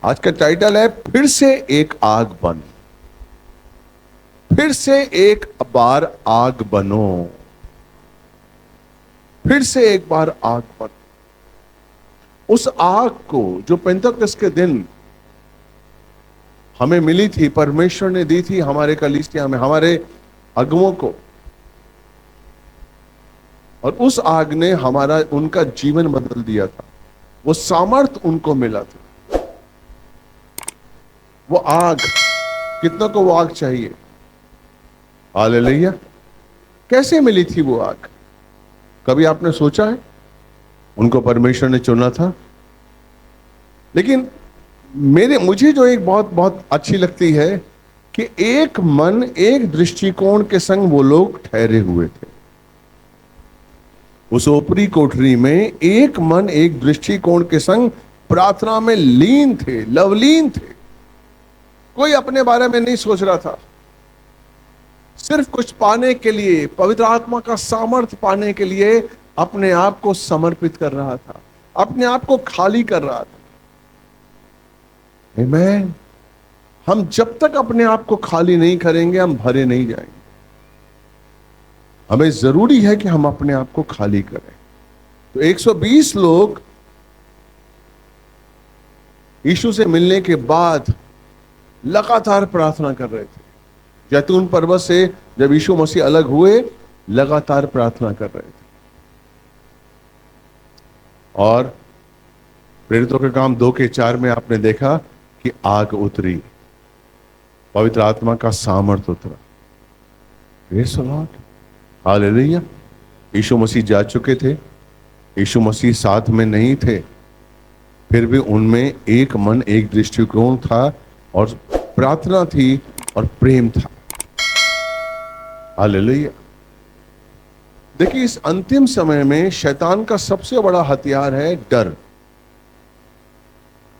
आज का टाइटल है फिर से एक आग बन। फिर से एक बार आग बनो। फिर से एक बार आग बनो। उस आग को जो पेंतेकोस्ते के दिन हमें मिली थी, परमेश्वर ने दी थी हमारे कलीसिया में, हमारे अगुओं को, और उस आग ने हमारा उनका जीवन बदल दिया था। वो सामर्थ उनको मिला था। वो आग, कितनों को वो आग चाहिए? हालेलुया। कैसे मिली थी वो आग? कभी आपने सोचा है? उनको परमेश्वर ने चुना था। लेकिन मुझे जो एक बहुत बहुत अच्छी लगती है कि एक मन एक दृष्टिकोण के संग वो लोग ठहरे हुए थे। उस ऊपरी कोठरी में एक मन एक दृष्टिकोण के संग प्रार्थना में लीन थे, लवलीन थे। कोई अपने बारे में नहीं सोच रहा था। सिर्फ कुछ पाने के लिए, पवित्र आत्मा का सामर्थ्य पाने के लिए अपने आप को समर्पित कर रहा था, अपने आप को खाली कर रहा था। आमीन। हम जब तक अपने आप को खाली नहीं करेंगे, हम भरे नहीं जाएंगे। हमें जरूरी है कि हम अपने आप को खाली करें। तो 120 लोग यीशु से मिलने के बाद लगातार प्रार्थना कर रहे थे। जैतून पर्वत से जब यीशु मसीह अलग हुए, लगातार प्रार्थना कर रहे थे। और प्रेरितों के काम 2:4 में आपने देखा कि आग उतरी, पवित्र आत्मा का सामर्थ उतरा। Praise the lord, hallelujah. यीशु मसीह जा चुके थे, यीशु मसीह साथ में नहीं थे, फिर भी उनमें एक मन एक दृष्टिकोण था, और प्रार्थना थी और प्रेम था। हालेलुया। देखिए, इस अंतिम समय में शैतान का सबसे बड़ा हथियार है डर।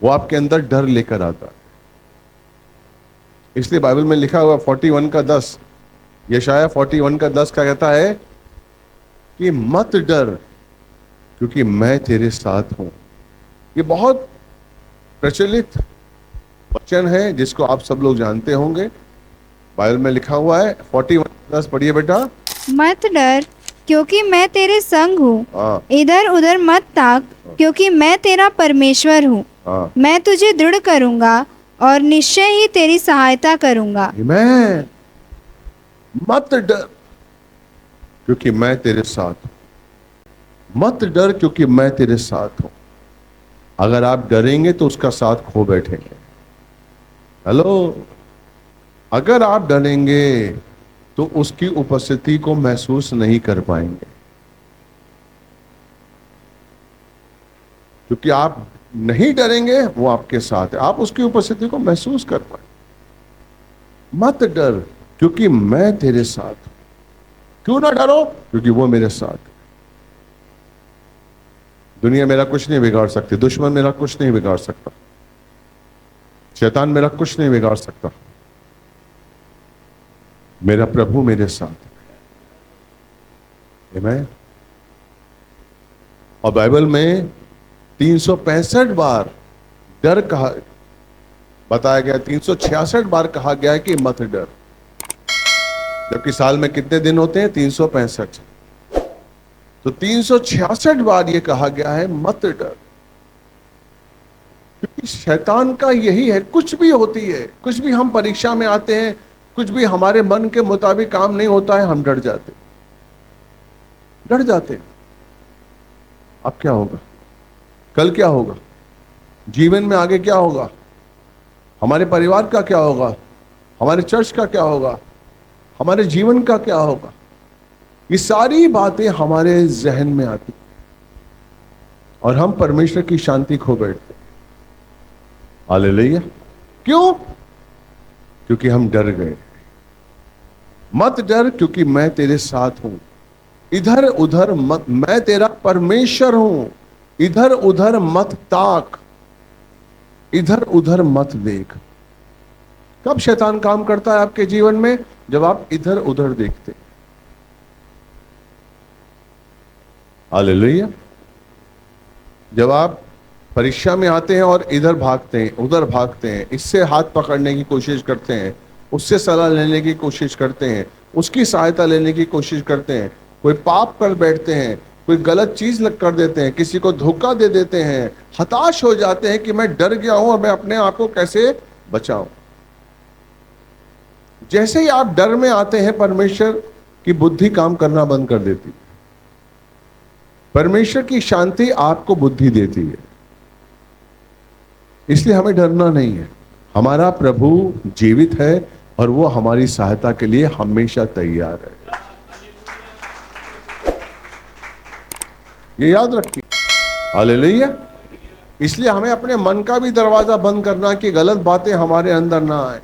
वो आपके अंदर डर लेकर आता है। इसलिए बाइबल में लिखा हुआ 41:10, यशाया 41:10 का कहता है कि मत डर, क्योंकि मैं तेरे साथ हूं। ये बहुत प्रचलित वचन है जिसको आप सब लोग जानते होंगे। बाइबल में लिखा हुआ है 41:10, पढ़िए बेटा। मत डर, क्योंकि मैं तेरे संग हूँ। हाँ, इधर उधर मत ताक, क्योंकि मैं तेरा परमेश्वर हूँ। हाँ। मैं तुझे दृढ़ करूंगा और निश्चय ही तेरी सहायता करूंगा। आमीन। मत डर, क्योंकि मैं तेरे साथ हूं। मत डर, क्योंकि मैं तेरे साथ हूं। अगर आप डरेंगे तो उसका साथ खो बैठेंगे। हेलो। अगर आप डरेंगे तो उसकी उपस्थिति को महसूस नहीं कर पाएंगे, क्योंकि आप नहीं डरेंगे, वो आपके साथ है, आप उसकी उपस्थिति को महसूस कर पाएंगे। मत डर, क्योंकि मैं तेरे साथ हूं। क्यों ना डरो? क्योंकि वो मेरे साथ है। दुनिया मेरा कुछ नहीं बिगाड़ सकती, दुश्मन मेरा कुछ नहीं बिगाड़ सकता, शैतान मेरा कुछ नहीं बिगाड़ सकता। मेरा प्रभु मेरे साथ है। आमीन। और बाइबल में 365 बार डर कहा बताया गया, 366 बार कहा गया है कि मत डर। जबकि साल में कितने दिन होते हैं? 365। तो 366 बार ये कहा गया है मत डर, क्योंकि शैतान का यही है। कुछ भी होती है, कुछ भी हम परीक्षा में आते हैं, कुछ भी हमारे मन के मुताबिक काम नहीं होता है, हम डर जाते हैं। अब क्या होगा? कल क्या होगा? जीवन में आगे क्या होगा? हमारे परिवार का क्या होगा? हमारे चर्च का क्या होगा? हमारे जीवन का क्या होगा? ये सारी बातें हमारे जहन में आती और हम परमेश्वर की शांति खो बैठते। हालेलुया। क्यों? क्योंकि हम डर गए। मत डर, क्योंकि मैं तेरे साथ हूं। इधर उधर मत, मैं तेरा परमेश्वर हूं। इधर उधर मत ताक, इधर उधर मत देख। कब शैतान काम करता है आपके जीवन में? जब आप इधर उधर देखते। हालेलुया। जब आप परीक्षा में आते हैं और इधर भागते हैं, उधर भागते हैं, इससे हाथ पकड़ने की कोशिश करते हैं, उससे सलाह लेने की कोशिश करते हैं, उसकी सहायता लेने की कोशिश करते हैं, कोई पाप कर बैठते हैं, कोई गलत चीज कर देते हैं, किसी को धोखा दे देते हैं, हताश हो जाते हैं कि मैं डर गया हूं और मैं अपने आप को कैसे बचाऊं। जैसे ही आप डर में आते हैं, परमेश्वर की बुद्धि काम करना बंद कर देती है। परमेश्वर की शांति आपको बुद्धि देती है, इसलिए हमें डरना नहीं है। हमारा प्रभु जीवित है और वो हमारी सहायता के लिए हमेशा तैयार है। ये याद रखिए, हालेलुया। इसलिए हमें अपने मन का भी दरवाजा बंद करना कि गलत बातें हमारे अंदर ना आए,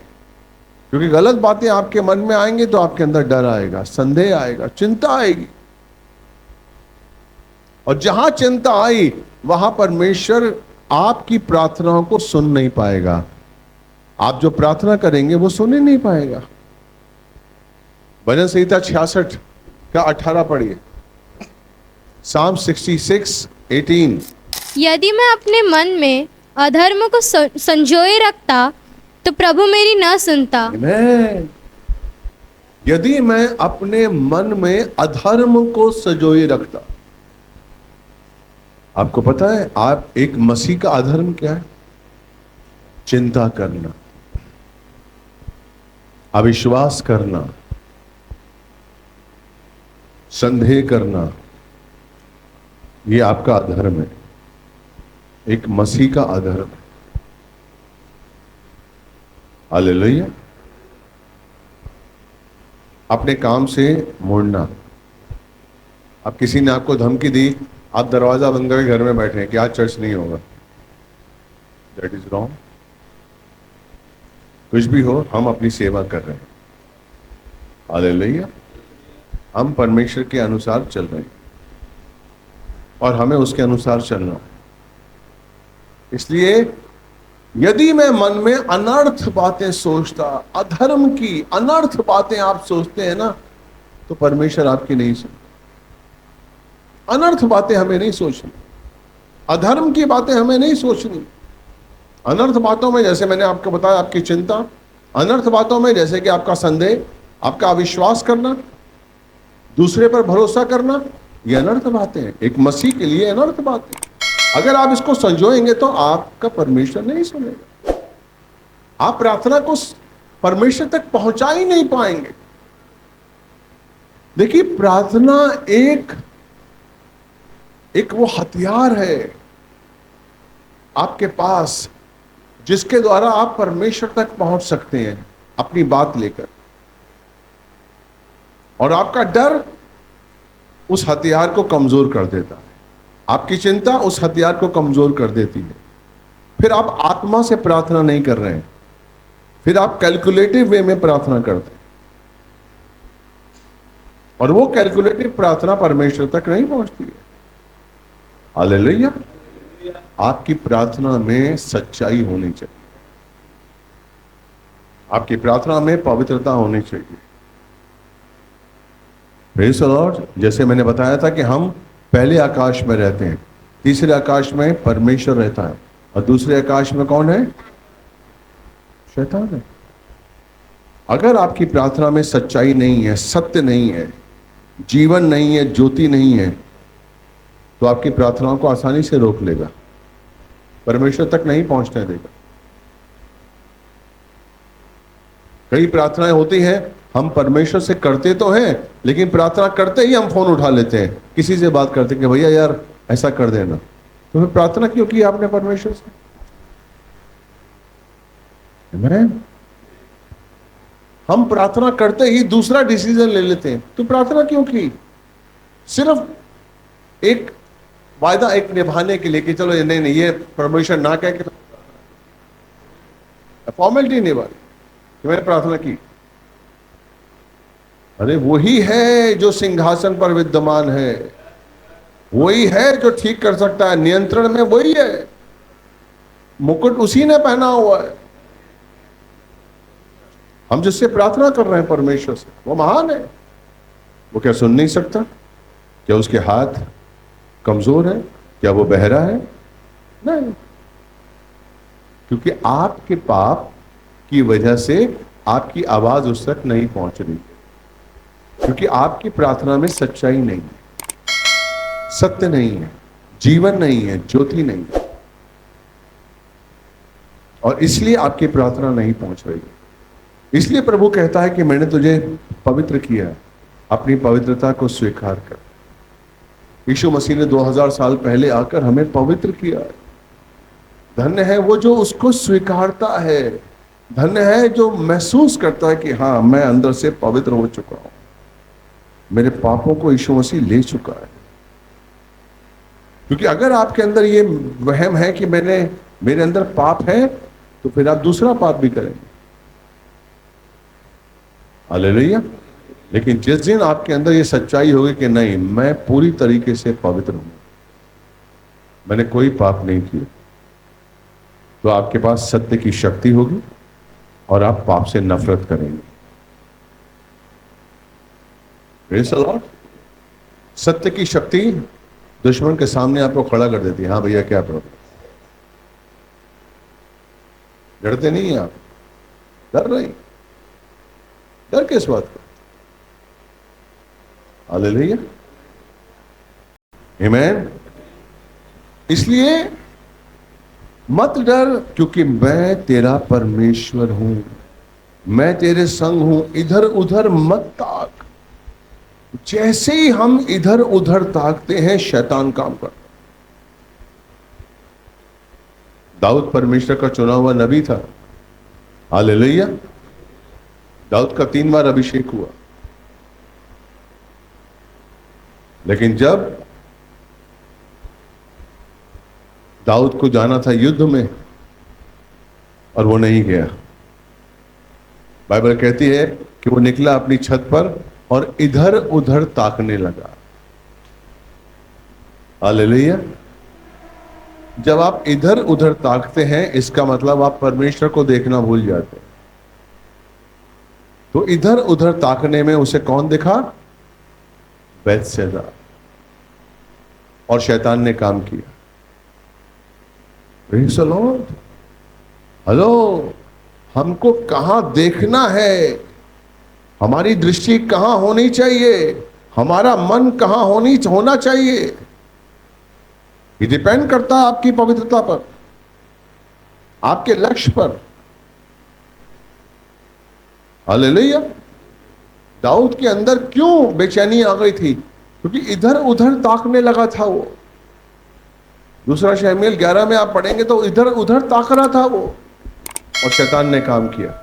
क्योंकि गलत बातें आपके मन में आएंगी तो आपके अंदर डर आएगा, संदेह आएगा, चिंता आएगी, और जहां चिंता आई वहां परमेश्वर आपकी प्रार्थनाओं को सुन नहीं पाएगा। आप जो प्रार्थना करेंगे वो सुन ही नहीं पाएगा। भजन संहिता 66 का 18 पढ़िए। Psalm 66:18। यदि मैं अपने मन में अधर्म को संजोए रखता तो प्रभु मेरी न सुनता। Amen। यदि मैं अपने मन में अधर्म को संजोए रखता, आपको पता है आप एक मसीह का अधर्म क्या है? चिंता करना, अविश्वास करना, संदेह करना, ये आपका अधर्म है, एक मसीह का अधर्म है। हालेलुया। अपने काम से मुड़ना। अब किसी ने आपको धमकी दी, आप दरवाजा बंद करके घर में बैठे हैं कि आज चर्च नहीं होगा, दैट इज रॉन्ग। कुछ भी हो, हम अपनी सेवा कर रहे हैं, हालेलुया। हम परमेश्वर के अनुसार चल रहे हैं और हमें उसके अनुसार चलना है। इसलिए यदि मैं मन में अनर्थ बातें सोचता, अधर्म की अनर्थ बातें आप सोचते हैं ना, तो परमेश्वर आपकी नहीं सुनता। अनर्थ बातें हमें नहीं सोचनी, अधर्म की बातें हमें नहीं सोचनी। अनर्थ बातों में जैसे मैंने आपको बताया आपकी चिंता, अनर्थ बातों में जैसे कि आपका संदेह, आपका अविश्वास करना, दूसरे पर भरोसा करना, ये अनर्थ बातें हैं। एक मसीह के लिए अनर्थ बातें। अगर आप इसको संजोएंगे तो आपका परमेश्वर नहीं सुनेगा, आप प्रार्थना को परमेश्वर तक पहुंचा ही नहीं पाएंगे। देखिए, प्रार्थना एक वो हथियार है आपके पास जिसके द्वारा आप परमेश्वर तक पहुंच सकते हैं अपनी बात लेकर, और आपका डर उस हथियार को कमजोर कर देता है, आपकी चिंता उस हथियार को कमजोर कर देती है। फिर आप आत्मा से प्रार्थना नहीं कर रहे हैं, फिर आप कैलकुलेटिव वे में प्रार्थना करते हैं, और वो कैलकुलेटिव प्रार्थना परमेश्वर तक नहीं पहुंचती है। हालेलुया। आपकी प्रार्थना में सच्चाई होनी चाहिए, आपकी प्रार्थना में पवित्रता होनी चाहिए। Praise the Lord. जैसे मैंने बताया था कि हम पहले आकाश में रहते हैं, तीसरे आकाश में परमेश्वर रहता है, और दूसरे आकाश में कौन है? शैतान है। अगर आपकी प्रार्थना में सच्चाई नहीं है, सत्य नहीं है, जीवन नहीं है, ज्योति नहीं है, तो आपकी प्रार्थनाओं को आसानी से रोक लेगा, परमेश्वर तक नहीं पहुंचने देगा। कई प्रार्थनाएं होती हैं, हम परमेश्वर से करते तो हैं, लेकिन प्रार्थना करते ही हम फोन उठा लेते हैं, किसी से बात करते कि भैया यार ऐसा कर देना। तो फिर प्रार्थना क्यों की आपने परमेश्वर से? आमीन। हम प्रार्थना करते ही दूसरा डिसीजन ले लेते हैं, तो प्रार्थना क्यों की? सिर्फ एक वायदा एक निभाने के लिए कि चलो नहीं नहीं ये परमेश्वर ना कहे कि फॉर्मेलिटी निभाई कि मैंने प्रार्थना की। अरे वही है जो सिंहासन पर विद्यमान है, वही है जो ठीक कर सकता है, नियंत्रण में वही है, मुकुट उसी ने पहना हुआ है। हम जिससे प्रार्थना कर रहे हैं परमेश्वर से, वो महान है। वो क्या सुन नहीं सकता? क्या उसके हाथ कमजोर है? क्या वो बहरा है? नहीं। क्योंकि आपके पाप की वजह से आपकी आवाज उस तक नहीं पहुंच रही, क्योंकि आपकी प्रार्थना में सच्चाई नहीं है, सत्य नहीं है, जीवन नहीं है, ज्योति नहीं है, और इसलिए आपकी प्रार्थना नहीं पहुंच रही है। इसलिए प्रभु कहता है कि मैंने तुझे पवित्र किया, अपनी पवित्रता को स्वीकार कर। यीशु मसीह ने 2000 साल पहले आकर हमें पवित्र किया है। धन्य है वो जो उसको स्वीकारता है, धन्य है जो महसूस करता है कि हाँ, मैं अंदर से पवित्र हो चुका हूं, मेरे पापों को यीशु मसीह ले चुका है। क्योंकि अगर आपके अंदर ये वहम है कि मेरे अंदर पाप है, तो फिर आप दूसरा पाप भी करेंगे। हालेलुया। लेकिन जिस दिन आपके अंदर ये सच्चाई होगी कि नहीं, मैं पूरी तरीके से पवित्र हूं, मैंने कोई पाप नहीं किया, तो आपके पास सत्य की शक्ति होगी और आप पाप से नफरत करेंगे। Praise the Lord. सत्य की शक्ति दुश्मन के सामने आपको खड़ा कर देती है। हाँ भैया, क्या प्रॉब्लम? डरते नहीं हैं आप? डर रहे? डर किस बात का? हालेलुया, आमीन। इसलिए मत डर, क्योंकि मैं तेरा परमेश्वर हूं, मैं तेरे संग हूं। इधर उधर मत ताक। जैसे ही हम इधर उधर ताकते हैं, शैतान काम करता। दाऊद परमेश्वर का चुना हुआ नबी था। हालेलुया। दाऊद का 3 बार अभिषेक हुआ, लेकिन जब दाऊद को जाना था युद्ध में और वो नहीं गया, बाइबल कहती है कि वो निकला अपनी छत पर और इधर उधर ताकने लगा। हालेलुया। जब आप इधर उधर ताकते हैं, इसका मतलब आप परमेश्वर को देखना भूल जाते हैं। तो इधर उधर ताकने में उसे कौन दिखा? बैतसैदा। और शैतान ने काम किया। Praise the Lord. हेलो, हमको कहां देखना है, हमारी दृष्टि कहां होनी चाहिए, हमारा मन कहां होना चाहिए, ये डिपेंड करता है आपकी पवित्रता पर, आपके लक्ष्य पर। हालेलुया। दाऊद के अंदर क्यों बेचैनी आ गई थी? क्योंकि इधर उधर ताकने लगा था वो। दूसरा शमूएल 11 में आप पढ़ेंगे तो इधर उधर ताक रहा था वो, और शैतान ने काम किया।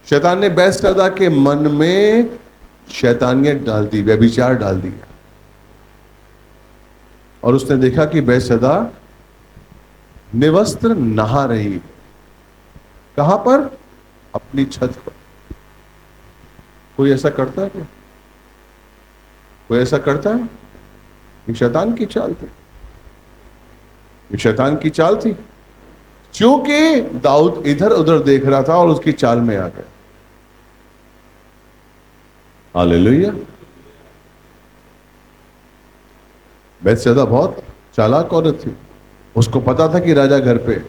शैतान ने बैतसैदा के मन में शैतानियत डाल दी, व्यभिचार डाल दिया, और उसने देखा कि बैतसैदा निवस्त्र नहा रही है। कहां पर? अपनी छत पर। कोई ऐसा करता है क्या? कोई ऐसा करता है? ये शैतान की चाल थी, ये शैतान की चाल थी। क्योंकि दाऊद इधर उधर देख रहा था और उसकी चाल में आ गया। हालेलुया। बैतसैदा बहुत चालाक औरत थी। उसको पता था कि राजा घर पे,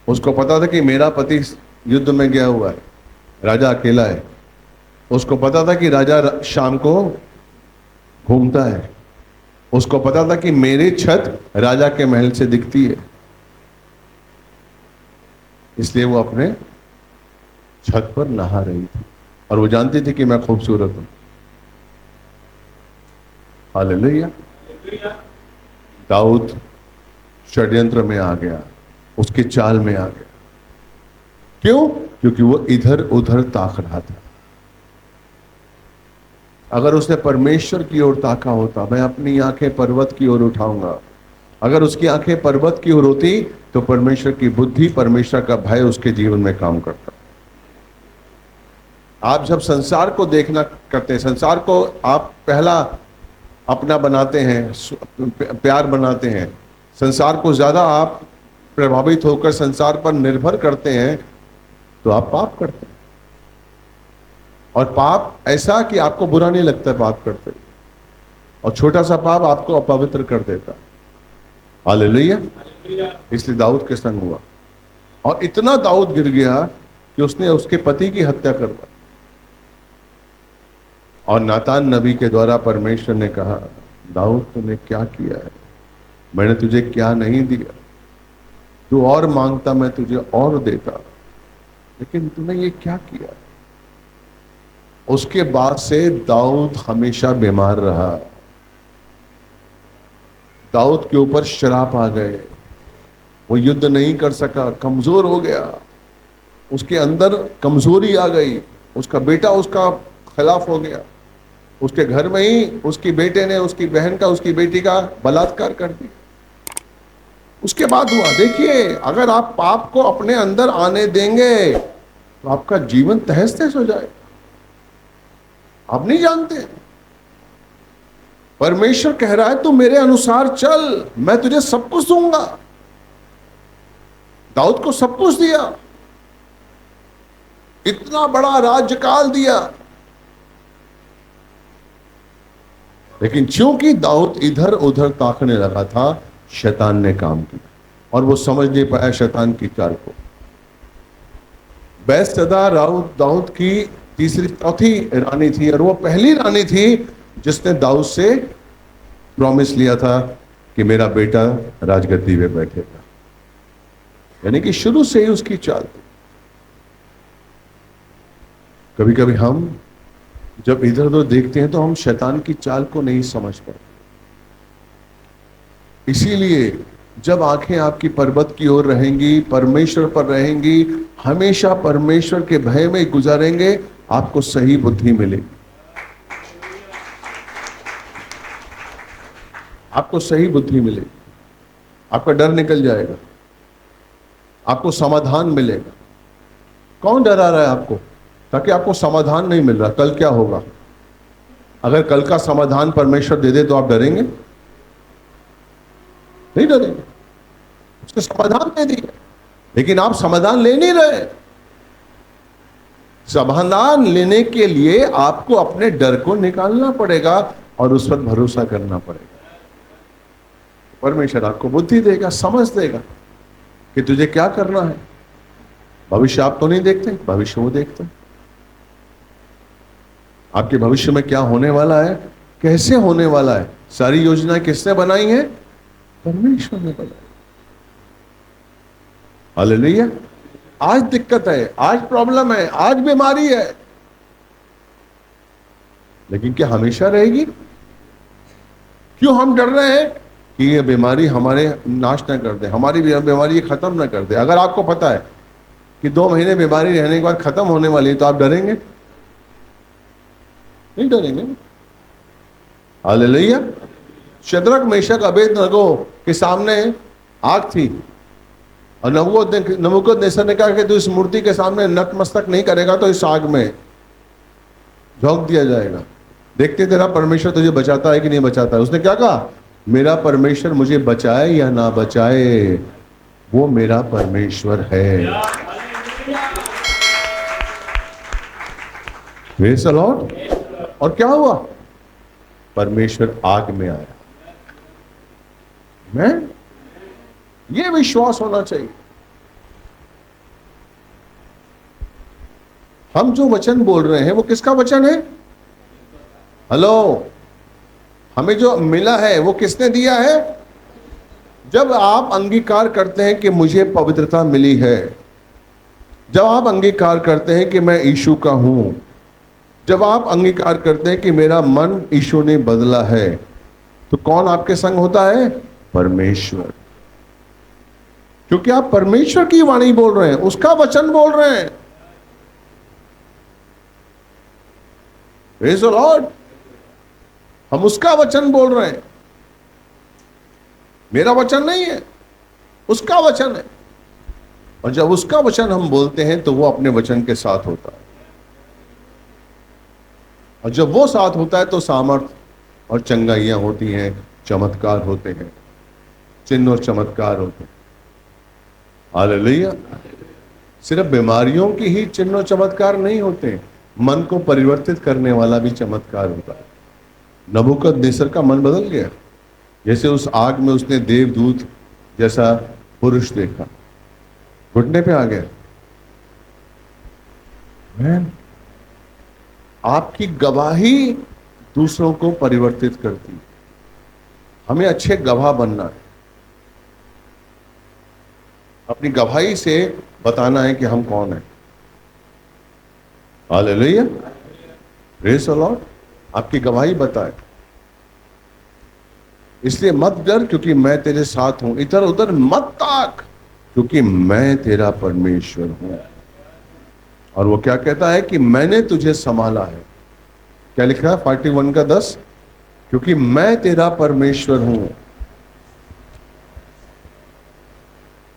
उसको पता था कि मेरा पति युद्ध में गया हुआ है, राजा अकेला है। उसको पता था कि राजा शाम को घूमता है। उसको पता था कि मेरी छत राजा के महल से दिखती है, इसलिए वो अपने छत पर नहा रही थी, और वो जानती थी कि मैं खूबसूरत हूं। हालेलुया। दाऊद षड्यंत्र में आ गया, उसकी चाल में आ गया। क्यों? क्योंकि वो इधर उधर ताक रहा था। अगर उसने परमेश्वर की ओर ताका होता, मैं अपनी आंखें पर्वत की ओर उठाऊंगा, अगर उसकी आंखें पर्वत की ओर होती तो परमेश्वर की बुद्धि, परमेश्वर का भय उसके जीवन में काम करता। आप जब संसार को देखना करते हैं, संसार को आप पहला अपना बनाते हैं, प्यार बनाते हैं, संसार को ज्यादा आप प्रभावित होकर संसार पर निर्भर करते हैं, तो आप पाप करते हैं। और पाप ऐसा कि आपको बुरा नहीं लगता पाप करते, और छोटा सा पाप आपको अपवित्र कर देता। हालेलुया। इसलिए दाऊद के संग हुआ। और इतना दाऊद गिर गया कि उसने उसके पति की हत्या कर दी। और नातान नबी के द्वारा परमेश्वर ने कहा, दाऊद तूने क्या किया है, मैंने तुझे क्या नहीं दिया, तू और मांगता मैं तुझे और देता, लेकिन तूने ये क्या किया। उसके बाद से दाऊद हमेशा बीमार रहा, दाऊद के ऊपर श्राप आ गए, वो युद्ध नहीं कर सका, कमजोर हो गया, उसके अंदर कमजोरी आ गई, उसका बेटा उसका खिलाफ हो गया, उसके घर में ही उसकी बेटे ने उसकी बहन का उसकी बेटी का बलात्कार कर दिया। उसके बाद हुआ, देखिए अगर आप पाप को अपने अंदर आने देंगे तो आपका जीवन तहस नहस हो जाएगा। आप नहीं जानते, परमेश्वर कह रहा है तू मेरे अनुसार चल, मैं तुझे सब कुछ दूंगा। दाऊद को सब कुछ दिया, इतना बड़ा राज्यकाल दिया, लेकिन चूंकि दाऊद इधर उधर ताकने लगा था, शैतान ने काम किया और वो समझ नहीं पाया शैतान की चाल को। बैतसैदा दाऊद की तीसरी चौथी रानी थी और वो पहली रानी थी जिसने दाऊद से प्रॉमिस लिया था कि मेरा बेटा राजगद्दी पे बैठेगा, यानी कि शुरू से ही उसकी चाल थी। कभी कभी हम जब इधर उधर देखते हैं तो हम शैतान की चाल को नहीं समझ पाते। इसीलिए जब आंखें आपकी पर्वत की ओर रहेंगी, परमेश्वर पर रहेंगी, हमेशा परमेश्वर के भय में गुजारेंगे, आपको सही बुद्धि मिलेगी, आपको सही बुद्धि मिलेगी, आपका डर निकल जाएगा, आपको समाधान मिलेगा। कौन डरा रहा है आपको? ताकि आपको समाधान नहीं मिल रहा, कल क्या होगा। अगर कल का समाधान परमेश्वर दे दे तो आप डरेंगे? नहीं डरेंगे, उसके समाधान दे दिए, लेकिन आप समाधान ले नहीं रहे। समाधान लेने के लिए आपको अपने डर को निकालना पड़ेगा और उस पर भरोसा करना पड़ेगा। परमेश्वर आपको बुद्धि देगा, समझ देगा कि तुझे क्या करना है। भविष्य आप तो नहीं देखते, भविष्य वो देखते हैं। आपके भविष्य में क्या होने वाला है, कैसे होने वाला है, सारी योजनाएं किसने बनाई है? परमेश्वर ने बनाई। हालेलुया। आज दिक्कत है, आज प्रॉब्लम है, आज बीमारी है, लेकिन क्या हमेशा रहेगी? क्यों हम डर रहे हैं कि ये बीमारी हमारे नाश न कर दे, हमारी बीमारी खत्म न कर दे। अगर आपको पता है कि 2 महीने बीमारी रहने के बाद खत्म होने वाली है तो आप डरेंगे? नहीं डरेंगे। हालेलुया। शद्रक मेशक अबेदनगो के सामने आग थी और नबूकदनेस्सर ने कहा कि तू इस मूर्ति के सामने नतमस्तक नहीं करेगा तो इस आग में झोंक दिया जाएगा। देखते तेरा परमेश्वर तुझे बचाता है कि नहीं बचाता है। उसने क्या कहा? मेरा परमेश्वर मुझे बचाए या ना बचाए, वो मेरा परमेश्वर है। Praise the Lord. और क्या हुआ? परमेश्वर आग में आया। मैं ये विश्वास होना चाहिए। हम जो वचन बोल रहे हैं वो किसका वचन है? हेलो, हमें जो मिला है वो किसने दिया है? जब आप अंगीकार करते हैं कि मुझे पवित्रता मिली है, जब आप अंगीकार करते हैं कि मैं यीशु का हूं, जब आप अंगीकार करते हैं कि मेरा मन यीशु ने बदला है, तो कौन आपके संग होता है? परमेश्वर। क्योंकि आप परमेश्वर की वाणी बोल रहे हैं, उसका वचन बोल रहे हैं। Praise the Lord. हम उसका वचन बोल रहे हैं, मेरा वचन नहीं है, उसका वचन है। और जब उसका वचन हम बोलते हैं तो वो अपने वचन के साथ होता है, और जब वो साथ होता है तो सामर्थ और चंगाइयां होती हैं, चमत्कार होते हैं, चिन्ह और चमत्कार होते हैं। हालेलुया। सिर्फ बीमारियों की ही चिन्ह और चमत्कार नहीं होते, मन को परिवर्तित करने वाला भी चमत्कार होता है। नबूकदनेस्सर का मन बदल गया, जैसे उस आग में उसने देवदूत जैसा पुरुष देखा। घुटने पे आ गए। आपकी गवाही दूसरों को परिवर्तित करती है। हमें अच्छे गवाह बनना है, अपनी गवाही से बताना है कि हम कौन है। Hallelujah, praise the Lord. आपकी गवाही बताए। इसलिए मत डर, क्योंकि मैं तेरे साथ हूं। इधर उधर मत ताक, क्योंकि मैं तेरा परमेश्वर हूं। और वो क्या कहता है कि मैंने तुझे संभाला है। क्या लिखा है 41 का 10? क्योंकि मैं तेरा परमेश्वर हूं,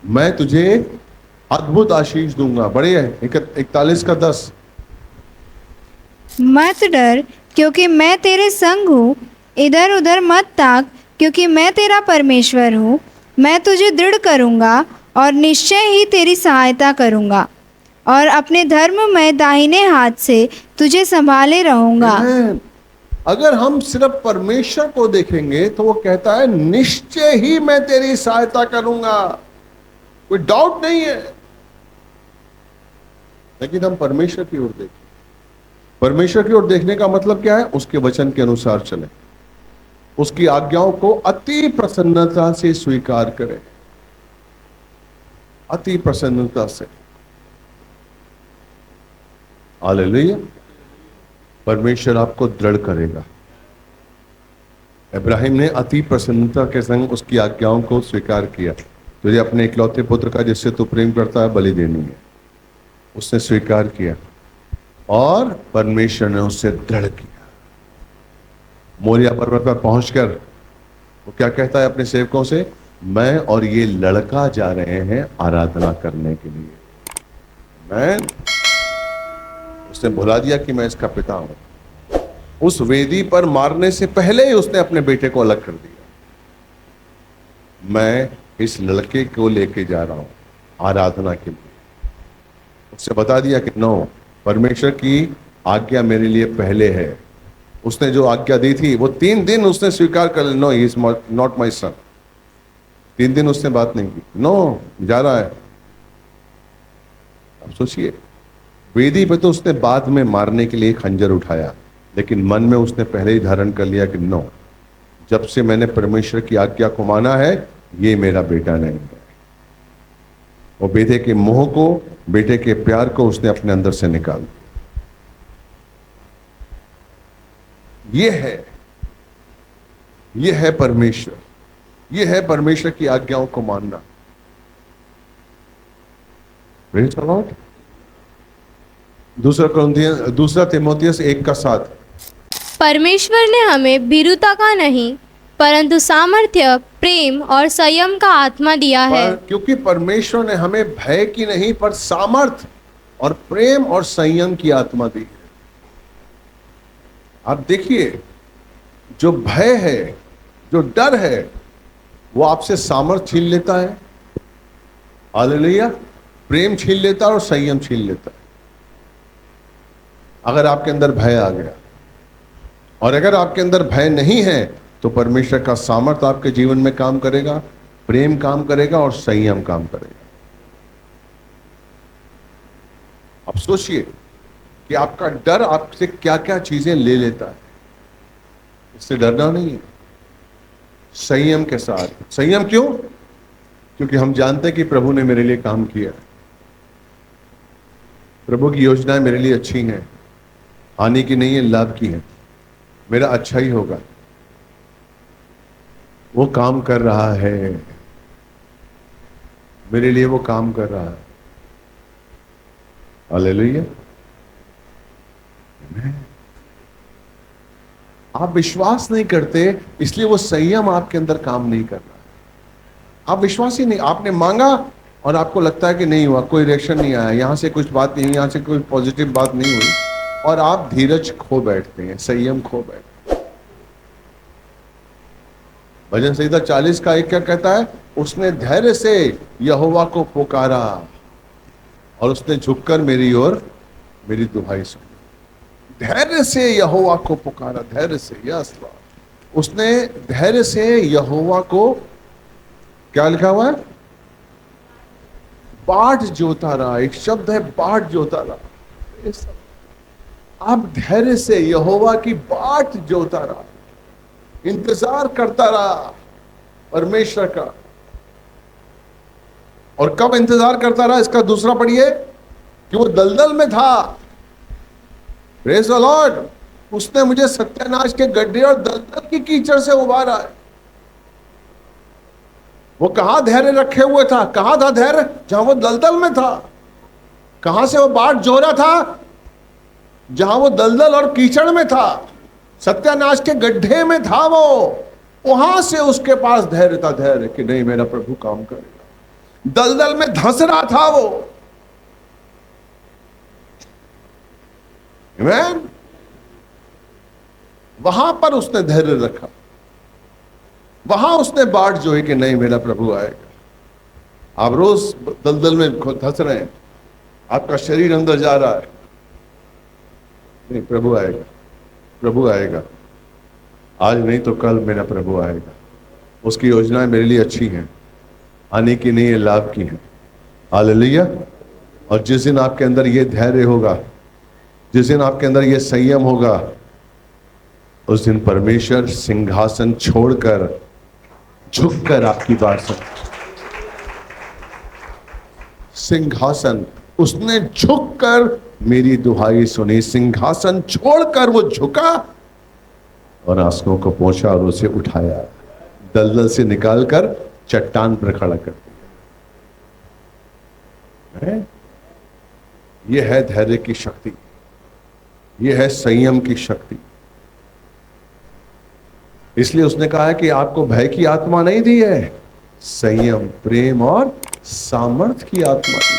मैं तुझे अद्भुत आशीष दूंगा। बड़े 41 का 10। मत डर, क्योंकि मैं तेरे संग हूँ। इधर उधर मत ताक, क्योंकि मैं तेरा परमेश्वर हूँ। मैं तुझे दृढ़ करूँगा और निश्चय ही तेरी सहायता करूँगा, और अपने धर्म में दाहिने हाथ से तुझे संभाले रहूँगा। आमीन। अगर हम सिर्फ परमेश्वर को देखेंगे तो वो कहता है निश्चय ही मैं तेरी सहायता करूंगा, कोई डाउट नहीं है। लेकिन हम परमेश्वर की ओर देखें। परमेश्वर की ओर देखने का मतलब क्या है? उसके वचन के अनुसार चले, उसकी आज्ञाओं को अति प्रसन्नता से स्वीकार करें, अति प्रसन्नता से। हालेलुया। परमेश्वर आपको दृढ़ करेगा। इब्राहिम ने अति प्रसन्नता के संग उसकी आज्ञाओं को स्वीकार किया। तुझे अपने इकलौते पुत्र का जिससे तू प्रेम करता है बलि देनी है, उसने स्वीकार किया और परमेश्वर ने उससे दृढ़ किया। मोरिया पर्वत पर पहुंचकर वो क्या कहता है अपने सेवकों से? मैं और ये लड़का जा रहे हैं आराधना करने के लिए। मैं उसने भुला दिया कि मैं इसका पिता हूं। उस वेदी पर मारने से पहले ही उसने अपने बेटे को अलग कर दिया। मैं इस लड़के को लेके जा रहा हूं आराधना के लिए। उससे बता दिया कि नो, परमेश्वर की आज्ञा मेरे लिए पहले है। उसने जो आज्ञा दी थी वो 3 दिन उसने स्वीकार कर लिया। No, he is not my son. 3 दिन उसने बात नहीं की। नो, जा रहा है। अब सोचिए, वेदी पे तो उसने बाद में मारने के लिए खंजर उठाया, लेकिन मन में उसने पहले ही धारण कर लिया कि नो, जब से मैंने परमेश्वर की आज्ञा को माना है, ये मेरा बेटा नहीं है। वो बेटे के मोह को, बेटे के प्यार को उसने अपने अंदर से निकाल दिया। ये है परमेश्वर, ये है परमेश्वर की आज्ञाओं को मानना। Praise the Lord। दूसरा तीमुथियुस 1 का 7। परमेश्वर ने हमें भीरुता का नहीं परंतु सामर्थ्य, प्रेम और संयम का आत्मा दिया है। क्योंकि परमेश्वर ने हमें भय की नहीं पर सामर्थ और प्रेम और संयम की आत्मा दी है। आप देखिए, जो भय है, जो डर है, वो आपसे सामर्थ छीन लेता है। हालेलुया। प्रेम छीन लेता है और संयम छीन लेता है। अगर आपके अंदर भय आ गया, और अगर आपके अंदर भय नहीं है, तो परमेश्वर का सामर्थ आपके जीवन में काम करेगा, प्रेम काम करेगा और संयम काम करेगा। अब सोचिए कि आपका डर आपसे क्या क्या चीजें ले लेता है। इससे डरना नहीं है, संयम के साथ। संयम क्यों? क्योंकि हम जानते हैं कि प्रभु ने मेरे लिए काम किया। प्रभु की योजनाएं मेरे लिए अच्छी हैं, हानि की नहीं है, लाभ की है। मेरा अच्छा ही होगा। वो काम कर रहा है मेरे लिए, वो काम कर रहा है। हालेलुया। आप विश्वास नहीं करते, इसलिए वो संयम आपके अंदर काम नहीं कर रहा। आप विश्वास ही नहीं, आपने मांगा और आपको लगता है कि नहीं हुआ, कोई रिएक्शन नहीं आया, यहां से कुछ बात नहीं हुई, यहां से कोई पॉजिटिव बात नहीं हुई, और आप धीरज खो बैठते हैं, संयम खो बैठते हैं। भजन संहिता 40 का 1 क्या कहता है? उसने धैर्य से यहोवा को पुकारा और उसने झुककर मेरी ओर मेरी दुहाई सुनी। धैर्य से यहोवा को पुकारा, धैर्य से। Yes Lord. उसने धैर्य से यहोवा को, क्या लिखा हुआ है? बाट जोता रहा, एक शब्द है बाट जोता रहा। आप धैर्य से यहोवा की बाट जोता रहा, इंतजार करता रहा परमेश्वर का। और कब इंतजार करता रहा, इसका दूसरा पढ़िए कि वो दलदल में था। Praise the Lord. उसने मुझे सत्यानाश के गड्ढे और दलदल की कीचड़ से उबारा है। वो कहां धैर्य रखे हुए था? कहां था धैर्य? जहां वो दलदल में था। कहां से वो बाट जो रहा था? जहां वो दलदल और कीचड़ में था, सत्यानाश के गड्ढे में था वो। वहां से उसके पास धैर्य था, धैर्य कि नहीं मेरा प्रभु काम करेगा। दलदल में धंस रहा था वो। आमीन। वहां पर उसने धैर्य रखा, वहां उसने बाट जो है कि नहीं मेरा प्रभु आएगा। आप रोज दलदल में धंस रहे हैं, आपका शरीर अंदर जा रहा है, नहीं प्रभु आएगा, प्रभु आएगा। आज नहीं तो कल मेरा प्रभु आएगा। उसकी योजनाएं मेरे लिए अच्छी हैं, आने की नहीं है, लाभ की हैं। हालेलुया। और जिस दिन आपके अंदर ये धैर्य होगा, जिस दिन आपके अंदर ये संयम होगा, उस दिन परमेश्वर सिंहासन छोड़कर झुककर आपकी बात सुन। सिंहासन, उसने झुककर मेरी दुहाई सुनी। सिंहासन छोड़कर वो झुका और आंसुओं को पोंछा और उसे उठाया, दलदल से निकालकर चट्टान पर खड़ा कर दिया। यह है धैर्य की शक्ति, यह है संयम की शक्ति। इसलिए उसने कहा है कि आपको भय की आत्मा नहीं दी है, संयम, प्रेम और सामर्थ्य की आत्मा दी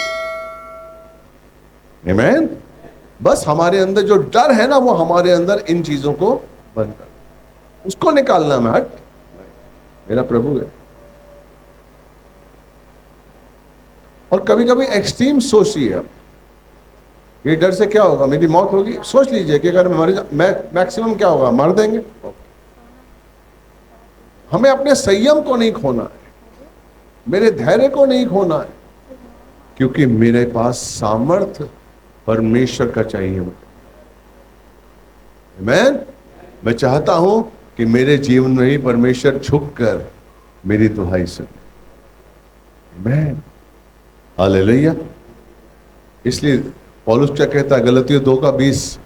है। आमीन। बस हमारे अंदर जो डर है ना, वो हमारे अंदर इन चीजों को बंद कर, उसको निकालना। मैं हट, मेरा प्रभु है। और कभी कभी एक्सट्रीम सोचिए, ये डर से क्या होगा, मेरी मौत होगी। सोच लीजिए कि अगर मैं मैक्सिमम क्या होगा, मार देंगे। हमें अपने संयम को नहीं खोना है, मेरे धैर्य को नहीं खोना है, क्योंकि मेरे पास सामर्थ्य परमेश्वर का चाहिए मुझे। मैं चाहता हूं कि मेरे जीवन में ही परमेश्वर झुककर मेरी दुहाई सुने। आमीन। हालेलुया। इसलिए पौलुस क्या कहता है, गलतियों 2:20,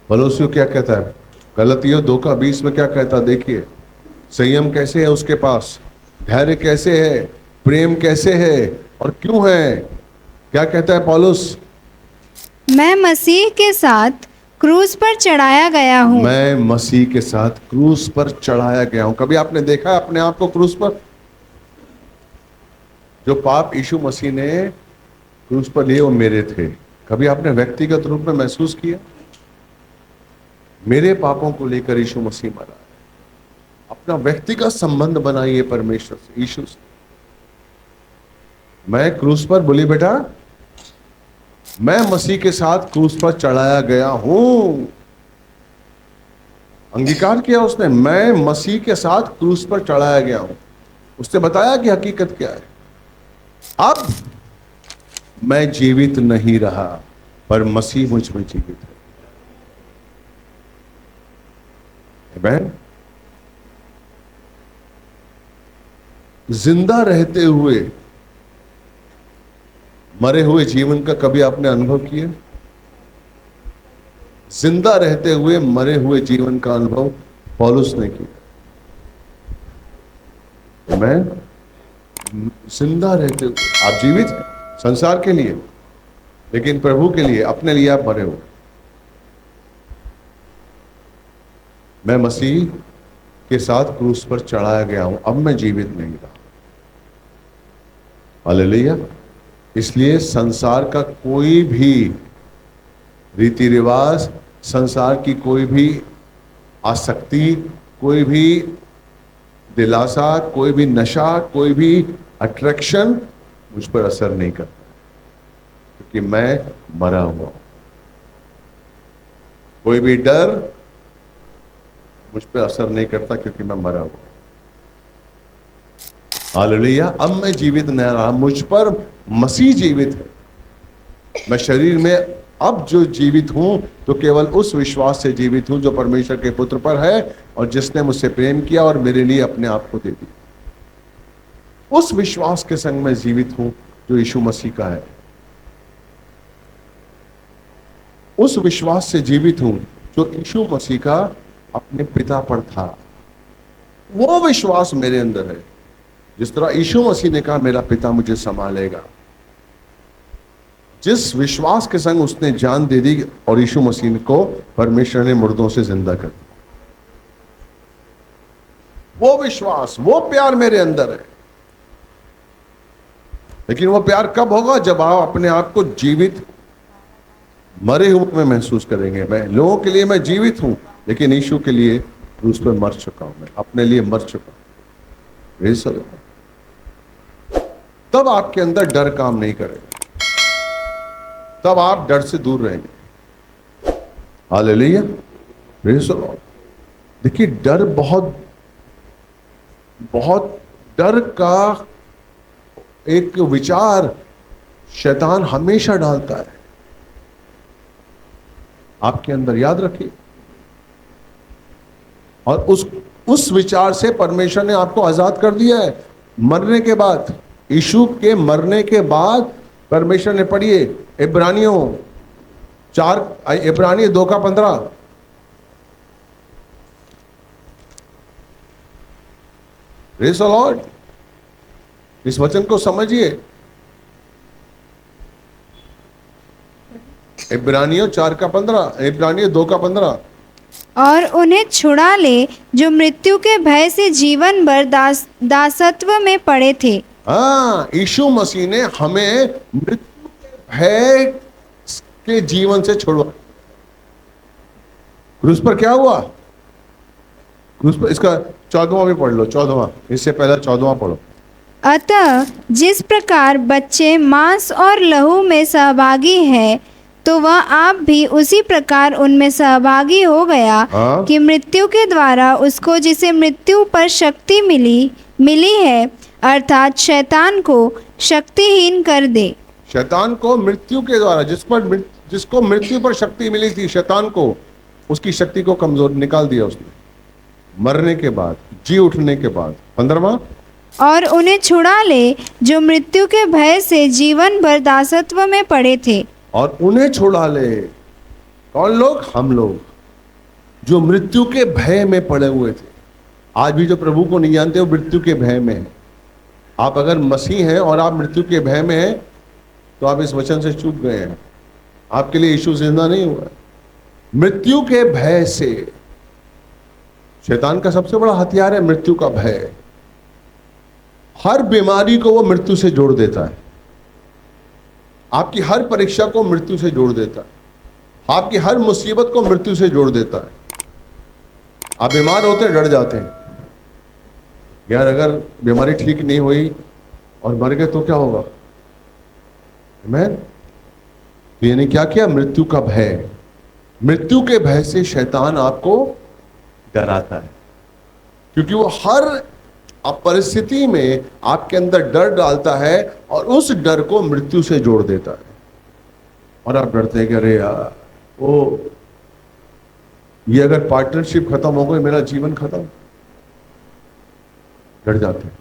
पौलुस क्या कहता है, गलतियों 2:20 में क्या कहता है? देखिए, संयम कैसे है उसके पास, धैर्य कैसे है, प्रेम कैसे है और क्यों है। क्या कहता है पौलुस? मैं मसीह के साथ क्रूस पर चढ़ाया गया हूँ। मैं मसीह के साथ क्रूस पर चढ़ाया गया हूं। कभी आपने देखा अपने आप को क्रूस पर? जो पाप यीशु मसीह ने क्रूस पर लिए वो मेरे थे। कभी आपने व्यक्तिगत रूप में महसूस किया? मेरे पापों को लेकर यीशु मसीह मरा। अपना व्यक्तिगत संबंध बनाइए परमेश्वर से, यीशु से। मैं क्रूस पर, बोली बेटा, मैं मसीह के साथ क्रूस पर चढ़ाया गया हूं। अंगीकार किया उसने, मैं मसीह के साथ क्रूस पर चढ़ाया गया हूं। उसने बताया कि हकीकत क्या है। अब मैं जीवित नहीं रहा, पर मसीह मुझ में जीवित है। आमीन। जिंदा रहते हुए मरे हुए जीवन का कभी आपने अनुभव किया? जिंदा रहते हुए मरे हुए जीवन का अनुभव पौलुस ने किया। मैं जिंदा रहते हुए, आप जीवित हैं संसार के लिए, लेकिन प्रभु के लिए, अपने लिए आप मरे हुए। मैं मसीह के साथ क्रूस पर चढ़ाया गया हूं, अब मैं जीवित नहीं रहा। हालेलुया। इसलिए संसार का कोई भी रीति रिवाज, संसार की कोई भी आसक्ति, कोई भी दिलासा, कोई भी नशा, कोई भी अट्रैक्शन मुझ पर असर नहीं करता, क्योंकि मैं मरा हुआ हूं। कोई भी डर मुझ पर असर नहीं करता, क्योंकि मैं मरा हुआ। हालेलुया। अब मैं जीवित नहीं रहा, मुझ पर मसीह जीवित है। मैं शरीर में अब जो जीवित हूं तो केवल उस विश्वास से जीवित हूं जो परमेश्वर के पुत्र पर है और जिसने मुझसे प्रेम किया और मेरे लिए अपने आप को दे दिया। उस विश्वास के संग मैं जीवित हूं जो यीशु मसीह का है। उस विश्वास से जीवित हूं जो यीशु मसीह का अपने पिता पर था। वो विश्वास मेरे अंदर है। जिस तरह यीशु मसीह ने कहा मेरा पिता मुझे संभालेगा, जिस विश्वास के संग उसने जान दे दी और यीशु मसीह को परमेश्वर ने मुर्दों से जिंदा कर दिया, वो विश्वास, वो प्यार मेरे अंदर है। लेकिन वो प्यार कब होगा? जब आप अपने आप को जीवित मरे हुए में महसूस करेंगे। मैं लोगों के लिए मैं जीवित हूं, लेकिन यीशु के लिए क्रूस पर मर चुका हूं, मैं अपने लिए मर चुका हूं। तब आपके अंदर डर काम नहीं करेगा, तब आप डर से दूर रहेंगे। Hallelujah, praise the Lord. देखिए, डर बहुत डर का एक विचार शैतान हमेशा डालता है आपके अंदर, याद रखिए। और उस विचार से परमेश्वर ने आपको आजाद कर दिया है। मरने के बाद, यीशु के मरने के बाद परमेश्वर ने, पढ़िए इब्रानियों 2:15, प्रेज़ द लॉर्ड। इस वचन को समझिए। इब्रानियों 2:15। और उन्हें छुड़ा ले जो मृत्यु के भय से जीवन भर दासत्व में पड़े थे। हाँ, यीशु मसीह ने हमें मृत्यु के भय के जीवन से छुड़वा। क्रूस पर क्या हुआ? क्रूस पर, इसका 14वां भी पढ़ लो, 14वां, इससे पहले 14वां पढ़ो। अतः जिस प्रकार बच्चे मांस और लहू में सहभागी हैं, तो वह आप भी उसी प्रकार उनमें सहभागी हो गया। हाँ। कि मृत्यु के द्वारा उसको जिसे मृत्यु पर शक्ति मिली है, अर्थात शैतान को शक्तिहीन कर दे। शैतान को मृत्यु के द्वारा, जिसको मृत्यु पर शक्ति मिली थी, शैतान को, उसकी शक्ति को कमजोर निकाल दिया उसने मरने के बाद, जी उठने के बाद। 15वां, और उन्हें छुड़ा ले जो मृत्यु के भय से जीवन भर दासत्व में पड़े थे। और उन्हें छुड़ा ले। कौन लोग? हम लोग, जो मृत्यु के भय में पड़े हुए थे। आज भी जो प्रभु को नहीं जानते वो मृत्यु के भय में है। आप अगर मसीह हैं और आप मृत्यु के भय में हैं तो आप इस वचन से चूक गए हैं। आपके लिए यीशु जिंदा नहीं हुआ। मृत्यु के भय से, शैतान का सबसे बड़ा हथियार है मृत्यु का भय। हर बीमारी को वो मृत्यु से जोड़ देता है। आपकी हर परीक्षा को मृत्यु से जोड़ देता है। आपकी हर मुसीबत को मृत्यु से जोड़ देता है। आप बीमार होते हैं, डर जाते हैं, यार अगर बीमारी ठीक नहीं हुई और मर गए तो क्या होगा? आमीन। तो यानी क्या किया? मृत्यु का भय। मृत्यु के भय से शैतान आपको डराता है, क्योंकि वो हर परिस्थिति में आपके अंदर डर डालता है और उस डर को मृत्यु से जोड़ देता है। और आप डरते हैं कि अरे यार, ये अगर पार्टनरशिप खत्म हो गई, मेरा जीवन खत्म। डर जाते हैं,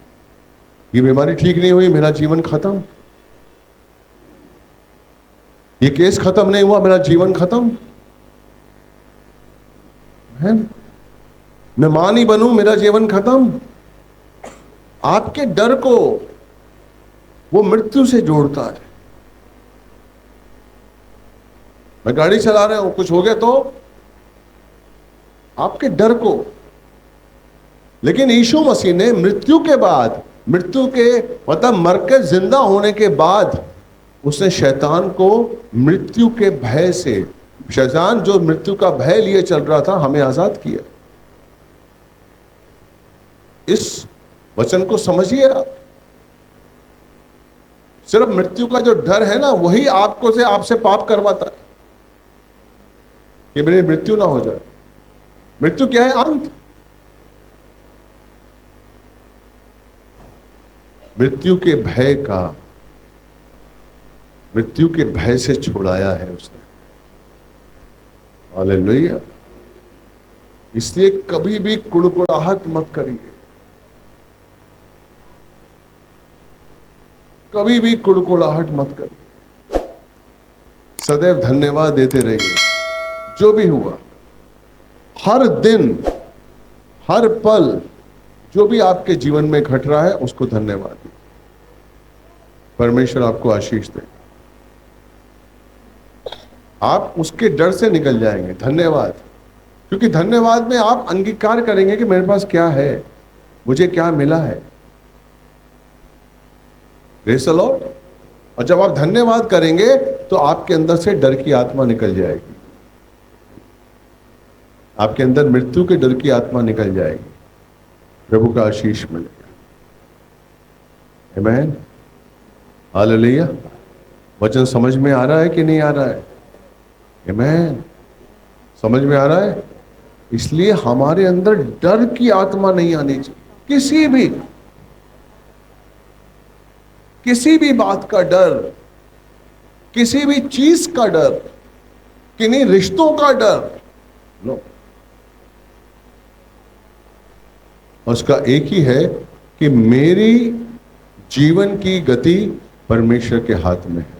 ये बीमारी ठीक नहीं हुई, मेरा जीवन खत्म। ये केस खत्म नहीं हुआ, मेरा जीवन खत्म है। मैं मां नहीं बनूं, मेरा जीवन खत्म। आपके डर को वो मृत्यु से जोड़ता है। मैं गाड़ी चला रहा हूं, कुछ हो गया तो आपके डर को। लेकिन यीशु मसीह ने मृत्यु के बाद, मृत्यु के मतलब मरकर जिंदा होने के बाद, उसने शैतान को मृत्यु के भय से, शैतान जो मृत्यु का भय लिए चल रहा था, हमें आजाद किया। इस वचन को समझिए आप। सिर्फ मृत्यु का जो डर है ना, वही आपसे पाप करवाता है कि मेरी मृत्यु ना हो जाए। मृत्यु क्या है? अंत। मृत्यु के भय से छुड़ाया है उसने। हालेलुया। इसलिए कभी भी कुड़कुड़ाहट मत करिए, कभी भी कुड़कुड़ाहट मत करिए, सदैव धन्यवाद देते रहिए। जो भी हुआ, हर दिन हर पल जो भी आपके जीवन में घट रहा है उसको धन्यवाद दीजिए। परमेश्वर आपको आशीष दे, आप उसके डर से निकल जाएंगे। धन्यवाद, क्योंकि धन्यवाद में आप अंगीकार करेंगे कि मेरे पास क्या है, मुझे क्या मिला है। Praise the Lord. और जब आप धन्यवाद करेंगे तो आपके अंदर से डर की आत्मा निकल जाएगी, आपके अंदर मृत्यु के डर की आत्मा निकल जाएगी। प्रभु का आशीष मिलेगा। आमीन, हालेलुया। वचन समझ में आ रहा है कि नहीं आ रहा है? आमीन, समझ में आ रहा है? इसलिए हमारे अंदर डर की आत्मा नहीं आनी चाहिए। किसी भी बात का डर, किसी भी चीज का डर, किन्हीं रिश्तों का डर नो। उसका एक ही है कि मेरी जीवन की गति परमेश्वर के हाथ में है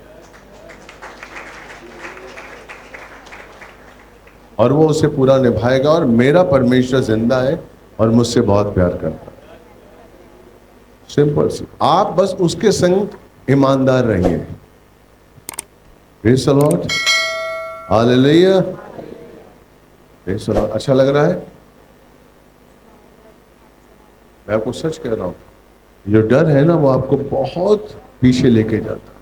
और वो उसे पूरा निभाएगा। और मेरा परमेश्वर जिंदा है और मुझसे बहुत प्यार करता है। सिंपल सी, आप बस उसके संग ईमानदार रहिए। Praise the lord, hallelujah. Praise the Lord. अच्छा लग रहा है? मैं आपको सच कह रहा हूं, जो डर है ना वो आपको बहुत पीछे लेके जाता है।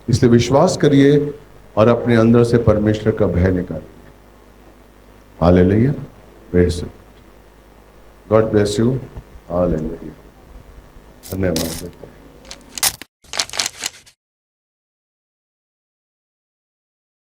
इसलिए विश्वास करिए और अपने अंदर से परमेश्वर का भय निकालिए। Hallelujah, praise God bless you. Hallelujah, धन्यवाद।